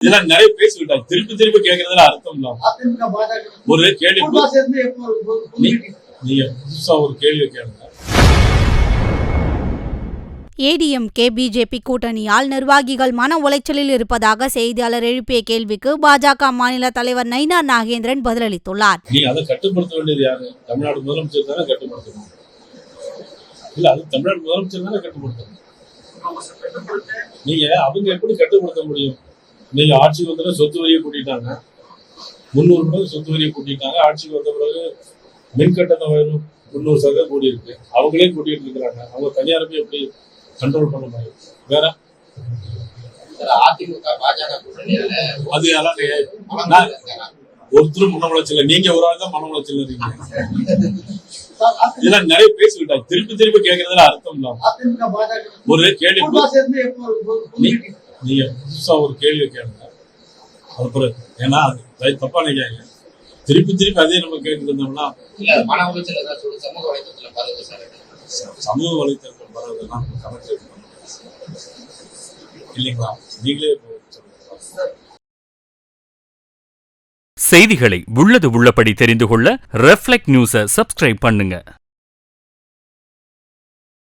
இதெல்லாம் நிறைய பேசிவிட்டாங்க. திருப்பி திருப்பி கேட்கறதுல அர்த்தம் இல்லாம ஒரு கேள்வி நீங்க புதுசா ஒரு கேள்வி கேளுங்க. ஏடிஎம்கே பிஜேபி கூட்டணியால் நிர்வாகிகள் மன உளைச்சலில் இருப்பதாக செய்தியாளர் எழுப்பிய கேள்விக்கு பாஜக மாநில தலைவர் நயினார் நாகேந்திரன் பதிலளித்துள்ளார். நீ அதை கட்டுப்படுத்த வேண்டியது யாரு? தமிழ்நாடு முதலமைச்சர் தானே கட்டுப்படுத்தணும். இல்ல, அது தமிழ்நாடு முதலமைச்சர் தானே கட்டுப்படுத்தணும். நீங்க அவங்க எப்படி கட்டுப்படுத்த முடியும்? நீங்க ஆட்சிக்கு வந்த சொத்து வரியை கூட்டிட்டாங்க, 300 சொத்து வரியை கூட்டிட்டாங்க. ஆட்சிக்கு வந்த பிறகு மின் கட்டண உயர்வு 300% கூடி இருக்கு. அவங்களே கூட்டிட்டு இருக்கிறாங்க. அவங்க தனியாருமே எப்படி கண்ட்ரோல் பண்ண முடியும்? வேற அது ஒருத்தரும் மன உளைச்சல். நீங்க ஒரு ஆள் தான் மன உளைச்சல் இருக்கீங்க. இதெல்லாம் நிறைய பேசிவிட்டாங்க. திருப்பி திருப்பி கேட்கறதுல அர்த்தம் இல்லாம ஒரு கேள்வி நீங்க புதுசா ஒரு கேள்வி கேளுங்க. அப்புறம் ஏன்னா அது தப்பா நினைக்காங்க. திருப்பி திருப்பி அதே நம்ம கேட்டு இருந்தோம்னா சமூக வலைத்தளத்தில் பரவுதெல்லாம் கணக்கு இல்லைங்களா? நீங்களே செய்திகளை உள்ளது உள்ளபடி தெரிந்து கொள்ள ரெஃப்ளெக்ட் நியூஸை சப்ஸ்கிரைப் பண்ணுங்க.